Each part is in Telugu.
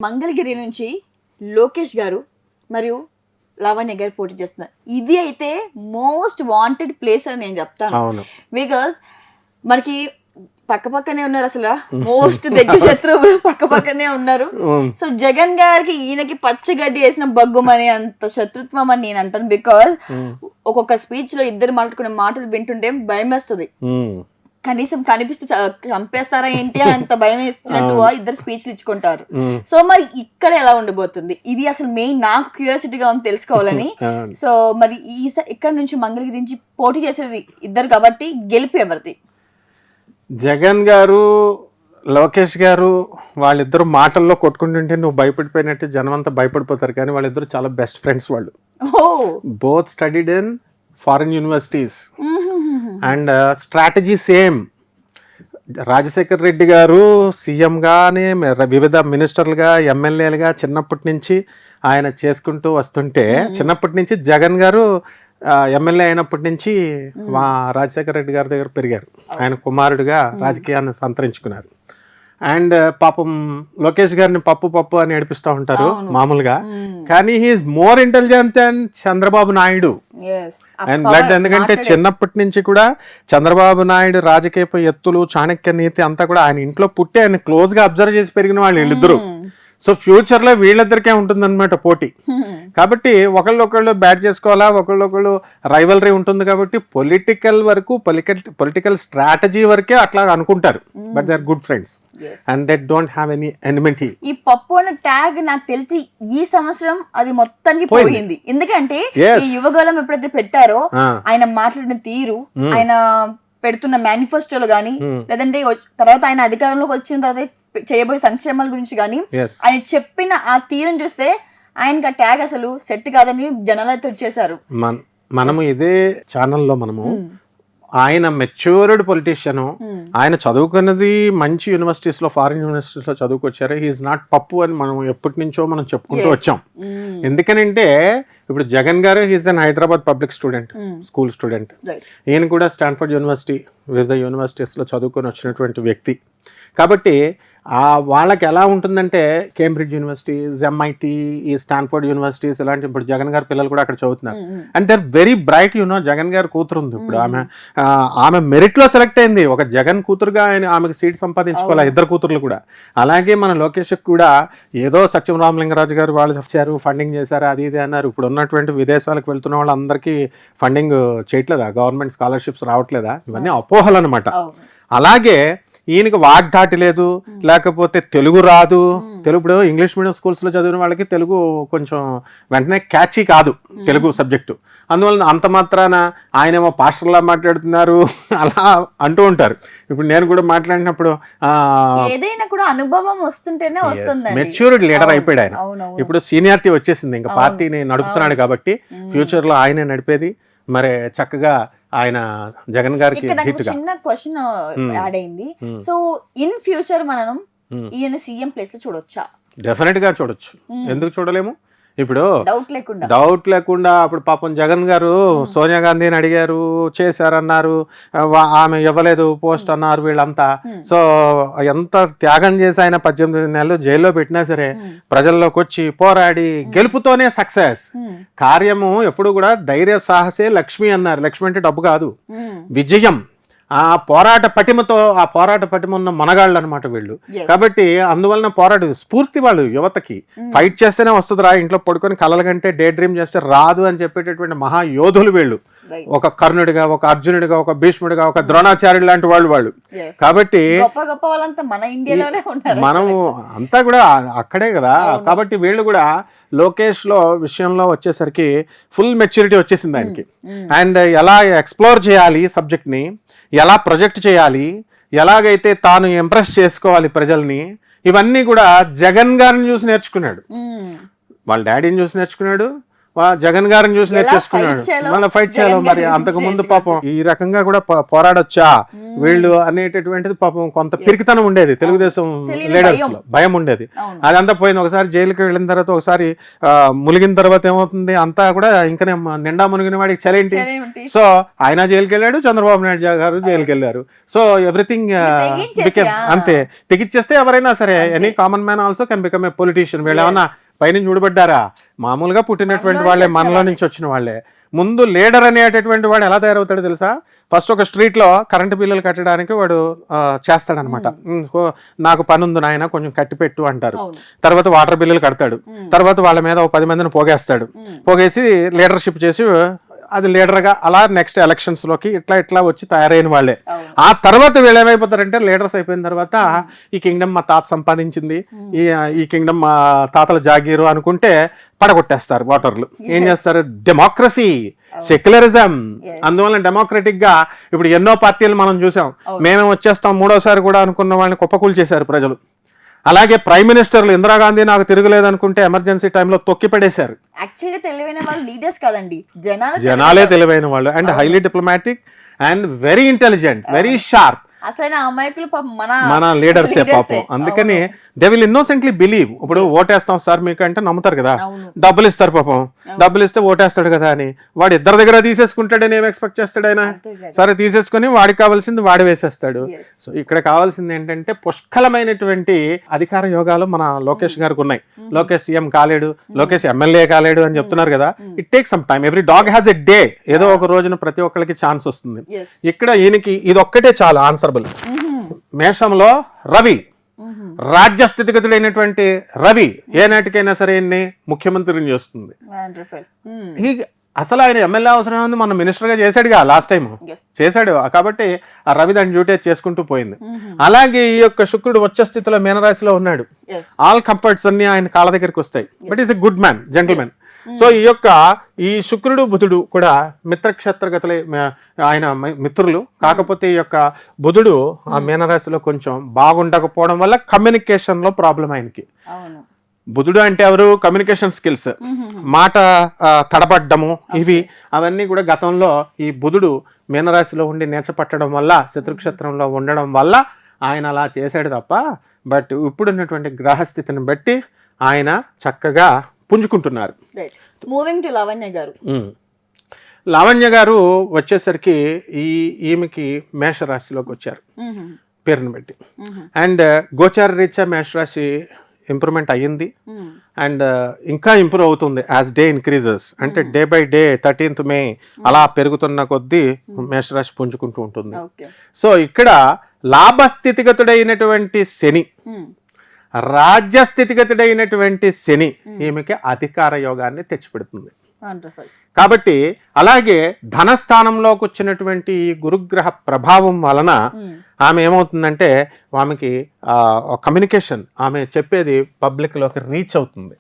మంగళగిరి నుంచి లోకేష్ గారు మరియు లావణ్య గారు పోటీ చేస్తున్నారు. ఇది అయితే మోస్ట్ వాంటెడ్ ప్లేస్ అని నేను చెప్తాను. బికాస్ మనకి పక్కనే ఉన్నారు, అసలు మోస్ట్ దగ్గర శత్రువులు పక్కనే ఉన్నారు. సో జగన్ గారికి ఈయనకి పచ్చగడ్డి వేసిన బగ్గుమని అంత శత్రుత్వం అని నేను అంటాను. బికాస్ ఒక్కొక్క స్పీచ్ లో ఇద్దరు మాట్లాడుకునే మాటలు వింటుంటే భయం వేస్తుంది. కనీసం కనిపిస్తే చంపేస్తారా ఏంటి అంత భయం వేస్తున్నట్టు ఇద్దరు స్పీచ్లు ఇచ్చుకుంటారు. సో మరి ఇక్కడ ఎలా ఉండబోతుంది, ఇది అసలు మెయిన్ నాకు క్యూరియాసిటీగా ఉంది తెలుసుకోవాలని. సో మరి ఇక్కడ నుంచి మంగళగిరి నుంచి పోటీ చేసేది ఇద్దరు కాబట్టి గెలుపు ఎవరిది? జగన్ గారు లోకేష్ గారు వాళ్ళిద్దరు మాటల్లో కొట్టుకుంటుంటే నువ్వు భయపడిపోయినట్టు జనం అంతా భయపడిపోతారు, కానీ వాళ్ళిద్దరు చాలా బెస్ట్ ఫ్రెండ్స్. వాళ్ళు both studied in foreign universities and strategy same. Rajasekhar Reddy గారు సీఎంగానే వివిధ మినిస్టర్లుగా ఎమ్మెల్యేలుగా చిన్నప్పటి నుంచి ఆయన చేసుకుంటూ వస్తుంటే, చిన్నప్పటి నుంచి జగన్ గారు ఎమ్మెల్యే అయినప్పటి నుంచి మా రాజశేఖర రెడ్డి గారి దగ్గర పెరిగారు. ఆయన కుమారుడిగా రాజకీయాన్ని సంతరించుకున్నారు. అండ్ పాపం లోకేష్ గారిని పప్పు అని ఏడిపిస్తూ ఉంటారు మామూలుగా, కానీ he's more intelligent than Chandrababu Naidu and blood. ఎందుకంటే చిన్నప్పటి నుంచి కూడా చంద్రబాబు నాయుడు రాజకీయ ఎత్తులు, చాణక్య నీతి అంతా కూడా ఆయన ఇంట్లో పుట్టి ఆయన క్లోజ్ గా అబ్జర్వ్ చేసి పెరిగిన వాళ్ళు వీళ్ళిద్దరు. సో ఫ్యూచర్ లో వీళ్ళిద్దరికే ఉంటుందన్నమాట పోటీ. కాబట్టి ఒకళ్ళొకళ్ళు బ్యాట్ చేసుకోవాలా, ఒకళ్ళొకళ్ళు రైవలరీ ఉంటుంది. కాబట్టి పొలిటికల్ వరకు పొలిటికల్ స్ట్రాటజీ వరకే అట్లా అనుకుంటారు, but they are good friends and they don't have any enmity. ఈ పప్పు అనే ట్యాగ్ నాకు తెలిసి ఈ సంవత్సరం అది మొత్తానికి పోయింది. ఎందుకంటే ఈ యువగలం ఎప్పుడైతే పెట్టారో ఆయన మాట్లాడిన తీరు, ఆయన పెడుతున్న మేనిఫెస్టోలు గానీ, లేదంటే తర్వాత ఆయన అధికారంలోకి వచ్చిన తర్వాత చేయబోయే సంక్షేమాల గురించి కానీ ఆయన చెప్పిన ఆ తీరుని చూస్తే ఆయనకి ఆ ట్యాగ్ అసలు సెట్ కాదని జనాలు అయితే వచ్చేసారు. మనము ఇదే ఛానల్లో మనము ఆయన మెచ్యూర్డ్ పొలిటీషియన్, ఆయన చదువుకున్నది మంచి యూనివర్సిటీస్ లో, ఫారిన్ యూనివర్సిటీస్ లో చదువుకొచ్చారు. హీఈస్ నాట్ పప్పు అని మనం ఎప్పటి నుంచో మనం చెప్పుకుంటూ వచ్చాం. ఎందుకనంటే ఇప్పుడు జగన్ గారు he is an Hyderabad public student, school student. ఈయన కూడా స్టాన్ఫర్డ్ యూనివర్సిటీ, వివిధ యూనివర్సిటీస్ లో చదువుకొని వచ్చినటువంటి వ్యక్తి. కాబట్టి వాళ్ళకి ఎలా ఉంటుందంటే కేంబ్రిడ్జ్ యూనివర్సిటీస్, ఎంఐటి, ఈ స్టాన్ఫర్డ్ యూనివర్సిటీస్ ఇలాంటి, ఇప్పుడు జగన్ గారి పిల్లలు కూడా అక్కడ చదువుతున్నారు. And they are very bright. Jagan గారి కూతురు ఉంది ఇప్పుడు, ఆమె మెరిట్ లో సెలెక్ట్ అయింది. ఒక జగన్ కూతురుగా ఆమెకు సీట్ సంపాదించుకోవాలి, ఇద్దరు కూతుర్లు కూడా. అలాగే మన లోకేష్ కూడా ఏదో సత్యం రామలింగరాజు గారు వాళ్ళు వచ్చారు, ఫండింగ్ చేశారు, అది ఇది అన్నారు. ఇప్పుడు ఉన్నటువంటి విదేశాలకు వెళ్తున్న వాళ్ళందరికీ ఫండింగ్ చేయట్లేదా, గవర్నమెంట్ స్కాలర్షిప్స్ రావట్లేదా? ఇవన్నీ అపోహలు అనమాట. అలాగే ఈయనకి వాగ్దాటి లేదు, లేకపోతే తెలుగు రాదు. తెలుగు ఇంగ్లీష్ మీడియం స్కూల్స్ లో చదివిన వాళ్ళకి తెలుగు కొంచెం వెంటనే క్యాచీ కాదు తెలుగు సబ్జెక్టు. అందువల్ల అంత మాత్రాన ఆయనేమో పాస్టర్లా మాట్లాడుతున్నారు అలా అంటూ ఉంటారు. ఇప్పుడు నేను కూడా మాట్లాడినప్పుడు ఏదైనా కూడా అనుభవం వస్తుంటేనే వస్తుంది. మెచ్యూర్డ్ లీడర్ అయిపోయాడు ఆయన. ఇప్పుడు సీనియారిటీ వచ్చేసింది, ఇంకా పార్టీని నడుపుతున్నాడు కాబట్టి ఫ్యూచర్ లో ఆయనే నడిపేది. మరి చక్కగా ఆయన జగన్ గారికి చిన్న క్వశ్చన్ యాడ్ అయింది. సో ఇన్ ఫ్యూచర్ మనం ఈయన సీఎం ప్లేస్ లో చూడొచ్చా? డెఫినెట్ గా చూడొచ్చు, ఎందుకు చూడలేము? ఇప్పుడు డౌట్ లేకుండా అప్పుడు పాపం జగన్ గారు సోనియా గాంధీని అడిగారు, చేశారన్నారు, ఆమె ఇవ్వలేదు పోస్ట్ అన్నారు వీళ్ళంతా. సో ఎంత త్యాగం చేసి ఆయన 18 నెలలు జైల్లో పెట్టినా సరే ప్రజల్లోకి వచ్చి పోరాడి గెలుపుతోనే సక్సెస్. కార్యము ఎప్పుడు కూడా ధైర్య సాహసే లక్ష్మి అన్నారు. లక్ష్మి అంటే డబ్బు కాదు, విజయం. ఆ పోరాట పటిమ ఉన్న మనగాళ్ళు అనమాట వీళ్ళు. కాబట్టి అందువలన స్ఫూర్తి వాళ్ళు యువతకి. ఫైట్ చేస్తేనే వస్తుందిరా, ఇంట్లో పడుకొని కలల కంటే డే డ్రీమ్ చేస్తే రాదు అని చెప్పేటటువంటి మహాయోధులు వీళ్ళు. ఒక కర్ణుడిగా, ఒక అర్జునుడిగా, ఒక భీష్ముడిగా, ఒక ద్రోణాచార్యుడు లాంటి వాళ్ళు. కాబట్టి మనం అంతా కూడా అక్కడే కదా. కాబట్టి వీళ్ళు కూడా లోకేష్ లో విషయంలో వచ్చేసరికి ఫుల్ మెచ్యూరిటీ వచ్చేసింది ఆయనకి. అండ్ ఎలా ఎక్స్ప్లోర్ చేయాలి సబ్జెక్ట్ ని, ఎలా ప్రొజెక్ట్ చేయాలి, ఎలాగైతే తాను ఇంప్రెస్ చేసుకోవాలి ప్రజల్ని, ఇవన్నీ కూడా జగన్ గారిని చూసి నేర్చుకున్నాడు. వాళ్ళ డాడీని చూసి నేర్చుకున్నాడు, జగన్ గారిని చూసి నేర్చేసుకున్నాడు, మళ్ళీ ఫైట్ చేయాలి. మరి అంతకు ముందు పాపం ఈ రకంగా కూడా పోరాడొచ్చా వీళ్ళు అనేటటువంటిది పాపం కొంత పిరికితనం ఉండేది తెలుగుదేశం లీడర్స్ లో, భయం ఉండేది. అదంతా పోయింది. ఒకసారి జైలుకి వెళ్ళిన తర్వాత, ఒకసారి మునిగిన తర్వాత ఏమవుతుంది, అంతా కూడా ఇంకా నిండా మునిగిన వాడికి చలేంటి. సో ఆయన జైలుకి వెళ్ళాడు, చంద్రబాబు నాయుడు గారు జైలుకి వెళ్ళారు. సో ఎవ్రీథింగ్ అంతే. తెగిచ్చేస్తే ఎవరైనా సరే, any common man also can become a politician. వీళ్ళు ఏమన్నా పైనుంచి ఊడబడ్డారా? మామూలుగా పుట్టినటువంటి వాళ్ళే, మనలో నుంచి వచ్చిన వాళ్ళే. ముందు లీడర్ అనేటటువంటి వాడు ఎలా తయారవుతాడో తెలుసా? ఫస్ట్ ఒక స్ట్రీట్ లో కరెంటు బిల్లులు కట్టడానికి వాడు చేస్తాడనమాట. నాకు పని ఉంది నాయన కొంచెం కట్టిపెట్టు అంటారు. తర్వాత వాటర్ బిల్లులు కడతాడు. తర్వాత వాళ్ళ మీద ఒక 10 మందిని పోగేస్తాడు. పోగేసి లీడర్షిప్ చేసి అది లీడర్గా అలా నెక్స్ట్ ఎలక్షన్స్ లోకి ఇట్లా వచ్చి తయారైన వాళ్ళే. ఆ తర్వాత వీళ్ళు ఏమైపోతారంటే, లీడర్స్ అయిపోయిన తర్వాత ఈ కింగ్డమ్ మా తాత సంపాదించింది, ఈ కింగ్డమ్ మా తాతల జాగీరు అనుకుంటే పడగొట్టేస్తారు ఓటర్లు. ఏం చేస్తారు? Democracy, secularism. అందువల్ల డెమోక్రటిక్ గా ఇప్పుడు ఎన్నో పార్టీలు మనం చూసాం. మేమే వచ్చేస్తాం మూడోసారి కూడా అనుకున్న వాళ్ళని కుప్పకూలు చేశారు ప్రజలు. అలాగే ప్రైమ్ మినిస్టర్లు ఇందిరాగాంధీ నాకు తిరగలేదు అనుకుంటే ఎమర్జెన్సీ టైంలో తొక్కి పడేశారు. యాక్చువల్గా తెలివైన వాళ్ళు లీడర్స్ కాదండి, జనాలే తెలివైన వాళ్ళు. And highly diplomatic and very intelligent, very sharp. అసలు అమాయకులు మన లీడర్సే పాపం. అందుకని దే విల్ ఇన్నోసెంట్లీ బిలీవ్. ఇప్పుడు ఓటేస్తాం సార్ మీకు అంటే నమ్ముతారు కదా, డబ్బులు ఇస్తారు పాపం. డబ్బులు ఇస్తే ఓటేస్తాడు కదా అని వాడు ఇద్దరి దగ్గర తీసేసుకుంటాడని ఏం ఎక్స్పెక్ట్ చేస్తాడు ఆయన? సరే తీసేసుకుని వాడికి కావాల్సింది వాడు వేసేస్తాడు. సో ఇక్కడ కావాల్సింది ఏంటంటే పుష్కలమైనటువంటి అధికార యోగాలు మన లోకేష్ గారికి ఉన్నాయి. లోకేష్ సీఎం కాలేడు, లోకేష్ ఎమ్మెల్యే కాలేడు అని చెప్తున్నారు కదా. It take some time. Every dog has a day. ఏదో ఒక రోజున ప్రతి ఒక్కరికి ఛాన్స్ వస్తుంది. ఇక్కడ ఈయనకి ఇది ఒక్కటే చాలు ఆన్సర్. మేషంలో రవి, రాజ్య స్థితిగతుడైనటువంటి రవి ఏ నాటికైనా సరే ముఖ్యమంత్రిని చేస్తుంది. అసలు ఆయన ఎమ్మెల్యే అవసరం ఉంది, మన మినిస్టర్ గా చేశాడుగా లాస్ట్ టైం చేశాడు. కాబట్టి ఆ రవి దాని డ్యూటీ చేసుకుంటూ పోయింది. అలాగే ఈ యొక్క శుక్రుడు వచ్చే స్థితిలో మీనరాశిలో ఉన్నాడు. ఆల్ కంఫర్ట్స్ అన్ని ఆయన కాళ్ళ దగ్గరికి వస్తాయి. But is a good man, gentlemen. So ఈ శుక్రుడు బుధుడు కూడా మిత్రక్షేత్రగతులే, ఆయన మిత్రులు. కాకపోతే ఈ యొక్క బుధుడు ఆ మీనరాశిలో కొంచెం బాగుండకపోవడం వల్ల కమ్యూనికేషన్ లో ప్రాబ్లం ఆయనకి. బుధుడు అంటే ఎవరు? కమ్యూనికేషన్ స్కిల్స్, మాట తడబడ్డము, ఇవి అవన్నీ కూడా గతంలో ఈ బుధుడు మీనరాశిలో ఉండి నేర్చపట్టడం వల్ల, శత్రుక్షేత్రంలో ఉండడం వల్ల ఆయన అలా చేశాడు తప్ప. బట్ ఇప్పుడున్నటువంటి గ్రహస్థితిని బట్టి ఆయన చక్కగా పుంజుకుంటున్నారు. మూవింగ్ టు లావణ్య గారు. లావణ్య గారు వచ్చేసరికి ఈమెకి మేషరాశిలోకి వచ్చారు పేరుని బట్టి. అండ్ గోచార రీత్యా మేషరాశి ఇంప్రూవ్మెంట్ అయ్యింది. అండ్ ఇంకా ఇంప్రూవ్ అవుతుంది యాజ్ డే ఇంక్రీజెస్. అంటే day by day 13th May అలా పెరుగుతున్న కొద్దీ మేషరాశి పుంజుకుంటూ ఉంటుంది. సో ఇక్కడ లాభస్థితిగతుడైనటువంటి శని, రాజ్య స్థితిగతుడైనటువంటి శని ఈమెకి అధికార యోగాన్ని తెచ్చిపెడుతుంది. కాబట్టి అలాగే ధనస్థానంలోకి వచ్చినటువంటి గురుగ్రహ ప్రభావం వలన ఆమె ఏమవుతుందంటే ఆమెకి కమ్యూనికేషన్, ఆమె చెప్పేది పబ్లిక్ లోకి రీచ్ అవుతుంది.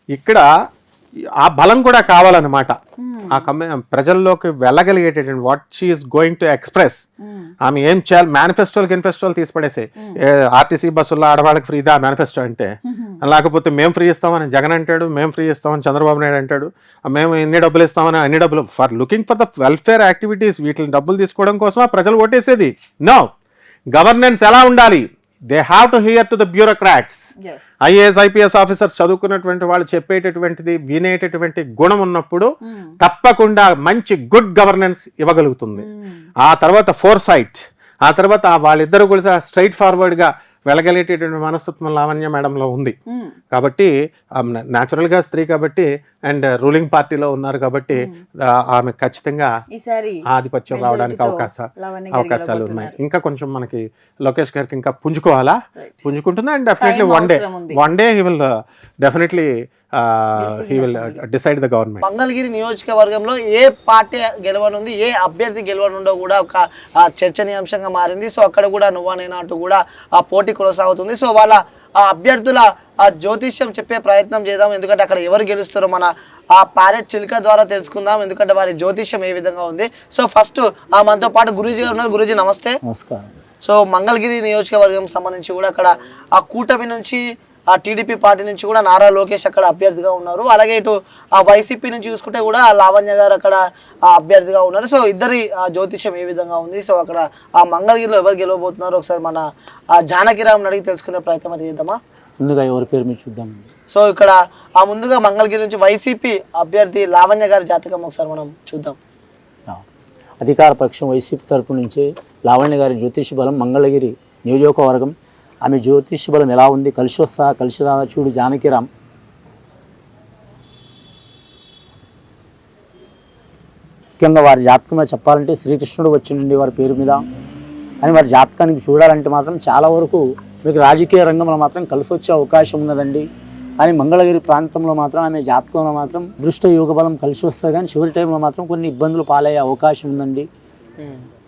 ఇక్కడ ఆ బలం కూడా కావాలన్నమాట. ఆ ప్రజల్లోకి వెళ్ళగలిగేటటువంటి what she is going to express. ఆమె ఏం చేయాలి? మేనిఫెస్టోలు తీసి పడేసాయి. ఆర్టీసీ బస్సుల్లో ఆడవాళ్ళకి ఫ్రీదా మేనిఫెస్టో అంటే? లేకపోతే మేము ఫ్రీ ఇస్తామని జగన్ అంటాడు, మేము ఫ్రీ ఇస్తామని చంద్రబాబు నాయుడు అంటాడు, మేము ఎన్ని డబ్బులు ఇస్తామని అన్ని డబ్బులు for looking for the welfare activities. వీటిని డబ్బులు తీసుకోవడం కోసం ప్రజలు ఓటేసేది. నో, గవర్నెన్స్ ఎలా ఉండాలి? They have to hear to the bureaucrats. IAS IPS officers చదువుకున్నటువంటి వాళ్ళు చెప్పేటటువంటిది వినేటటువంటి గుణం ఉన్నప్పుడు తప్పకుండా మంచి గుడ్ గవర్నెన్స్ ఇవ్వగలుగుతుంది. ఆ తర్వాత ఫోర్సైట్, ఆ తర్వాత వాళ్ళిద్దరు కూడా స్ట్రైట్ ఫార్వర్డ్ గా వెళ్ళగలిగేటటువంటి మనస్తత్వం లావణ్య మేడంలో ఉంది. కాబట్టి న్యాచురల్ గా స్త్రీ కాబట్టి అండ్ రూలింగ్ పార్టీలో ఉన్నారు కాబట్టి ఆమె ఖచ్చితంగా ఆధిపత్యం రావడానికి అవకాశాలు ఉన్నాయి. ఇంకా కొంచెం మనకి లోకేష్ గారికి ఇంకా పుంజుకోవాలా, పుంజుకుంటుంది. And definitely one day he will definitely he will decide the government. Mangalagiri నియోజకవర్గంలో ఏ పార్టీ గెలవనుంది, ఏ అభ్యర్థి గెలవనుండో కూడా ఒక చర్చనీయాంశంగా మారింది. సో అక్కడ కూడా నువ్వనైనా అంటూ కూడా ఆ పోటీ కొనసాగుతుంది. సో వాళ్ళ ఆ అభ్యర్థుల ఆ జ్యోతిష్యం చెప్పే ప్రయత్నం చేద్దాం. ఎందుకంటే అక్కడ ఎవరు గెలుస్తారో మన ఆ ప్యారెట్ చిలుక ద్వారా తెలుసుకుందాం. ఎందుకంటే వారి జ్యోతిష్యం ఏ విధంగా ఉంది. సో ఫస్ట్ మనతో పాటు గురూజీ గారు ఉన్నారు. గురూజీ నమస్తే. నమస్కారం. సో మంగళగిరి నియోజకవర్గం సంబంధించి కూడా అక్కడ ఆ కూటమి నుంచి ఆ టీడీపీ పార్టీ నుంచి కూడా నారా లోకేష్ అక్కడ అభ్యర్థిగా ఉన్నారు. అలాగే ఇటు ఆ వైసీపీ నుంచి చూసుకుంటే కూడా లావణ్య గారు అక్కడ అభ్యర్థిగా ఉన్నారు. సో ఇద్దరి జ్యోతిష్యం ఏ విధంగా ఉంది, సో అక్కడ ఆ మంగళగిరిలో ఎవరు గెలవబోతున్నారు ఒకసారి మన జానకిరామ్ అడిగి తెలుసుకునే ప్రయత్నం అయితే చేద్దామా. ముందుగా ఎవరి పేరు మీరు చూద్దాం. సో ఇక్కడ ముందుగా మంగళగిరి నుంచి వైసీపీ అభ్యర్థి లావణ్య గారి జాతకం ఒకసారి మనం చూద్దాం. అధికార పక్షం వైసీపీ తరపు నుంచి లావణ్య గారి జ్యోతిష బలం మంగళగిరి నియోజకవర్గం. ఆమె జ్యోతిష బలం ఎలా ఉంది, కలిసి వస్తా కలిసి రాదా చూడు జానకిరామ్. ముఖ్యంగా వారి జాతకంలో చెప్పాలంటే శ్రీకృష్ణుడు వచ్చిండండి వారి పేరు మీద అని వారి జాతకానికి చూడాలంటే మాత్రం చాలా వరకు మీకు రాజకీయ రంగంలో మాత్రం కలిసి వచ్చే అవకాశం ఉన్నదండి. కానీ మంగళగిరి ప్రాంతంలో మాత్రం ఆమె జాతకంలో మాత్రం దృష్ట యోగ బలం కలిసి వస్తుంది, కానీ చివరి టైంలో మాత్రం కొన్ని ఇబ్బందులు పాలయ్యే అవకాశం ఉందండి.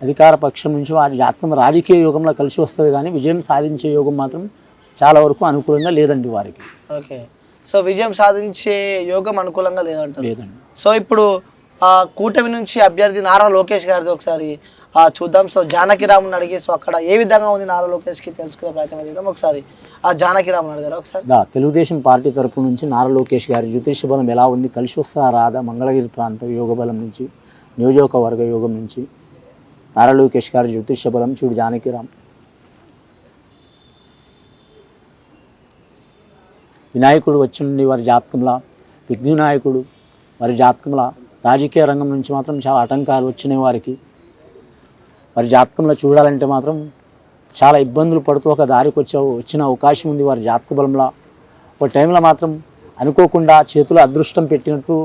అధికార పక్షం నుంచి వారి జాతకం రాజకీయ యోగంలో కలిసి వస్తుంది, కానీ విజయం సాధించే యోగం మాత్రం చాలా వరకు అనుకూలంగా లేదండి వారికి. ఓకే, సో విజయం సాధించే యోగం అనుకూలంగా లేదంటారు. లేదండి. సో ఇప్పుడు కూటమి నుంచి అభ్యర్థి నారా లోకేష్ గారిది ఒకసారి చూద్దాం. సో జానకిరామ్ని అడిగి సో అక్కడ ఏ విధంగా ఉంది నారా లోకేష్కి తెలుసుకునే ప్రయత్నం చేద్దాం. ఒకసారి జానకిరామ్ని అడిగారు ఒకసారి. తెలుగుదేశం పార్టీ తరపు నుంచి నారా లోకేష్ గారి జ్యోతిష బలం ఎలా ఉంది, కలిసి వస్తా రాదా మంగళగిరి ప్రాంత యోగ బలం నుంచి నియోజకవర్గ యోగం నుంచి నారా లోకేష్ గారి జ్యోతిష బలం చూడు జానకిరామ్. వినాయకుడు వచ్చిండి వారి జాతకంలో, విఘ్ననాయకుడు వారి జాతకంలో. రాజకీయ రంగం నుంచి మాత్రం చాలా ఆటంకాలు వచ్చినాయి వారికి. వారి జాతకంలో చూడాలంటే మాత్రం చాలా ఇబ్బందులు పడుతూ ఒక దారికి వచ్చిన అవకాశం ఉంది వారి జాతక బలంలో. ఒక టైంలో మాత్రం అనుకోకుండా చేతులు అదృష్టం పెట్టినట్టు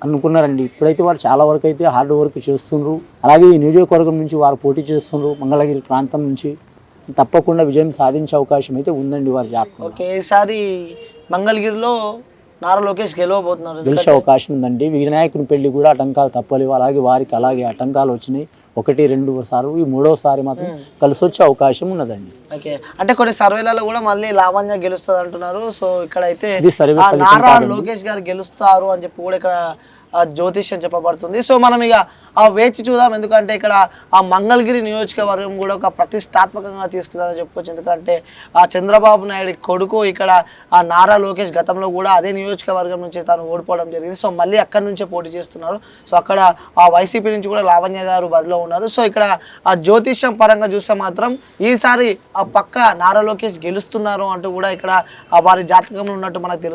అనుకున్నారండి. ఇప్పుడైతే వారు చాలా వరకు అయితే హార్డ్ వర్క్ చేస్తున్నారు. అలాగే ఈ నియోజకవర్గం నుంచి వారు పోటీ చేస్తున్నారు మంగళగిరి ప్రాంతం నుంచి. తప్పకుండా విజయం సాధించే అవకాశం అయితే ఉందండి వారి జాతకం. ఓకే, ఈసారి మంగళగిరిలో నారా లోకేష్ గెలవబోతున్నారు, గెలిచే అవకాశం ఉందండి. వినాయకుని పెళ్లి కూడా ఆటంకాలు తప్పలేవు, అలాగే వారికి అలాగే ఆటంకాలు వచ్చినాయి. 1-2 సార్లు, ఈ 3వ సారి మాత్రం కలిసి వచ్చే అవకాశం ఉన్నదండి. ఓకే, అంటే కొన్ని సర్వేలలో కూడా మళ్ళీ లావణ్య గెలుస్తుంది అంటున్నారు. సో ఇక్కడ అయితే ఇది సర్వే ఫలితం నారా కాదండి. లోకేష్ గారు గెలుస్తారు అని చెప్పి కూడా ఇక్కడ జ్యోతిష్యం చెప్పబడుతుంది. సో మనం ఇక వేచి చూద్దాం, ఎందుకంటే ఇక్కడ ఆ మంగళగిరి నియోజకవర్గం కూడా ఒక ప్రతిష్టాత్మకంగా తీసుకుందని చెప్పుకోవచ్చు. ఎందుకంటే ఆ చంద్రబాబు నాయుడు కొడుకు ఇక్కడ ఆ నారా లోకేష్ గతంలో కూడా అదే నియోజకవర్గం నుంచి తాను ఓడిపోవడం జరిగింది. సో మళ్ళీ అక్కడి నుంచే పోటీ చేస్తున్నారు. సో అక్కడ ఆ వైసీపీ నుంచి కూడా లావణ్య గారు బదిలో ఉన్నారు. సో ఇక్కడ ఆ జ్యోతిష్యం పరంగా చూస్తే మాత్రం ఈసారి ఆ పక్క నారా లోకేష్ గెలుస్తున్నారు అంటూ కూడా ఇక్కడ వారి జాతకంలో ఉన్నట్టు మనకు తెలుస్తుంది.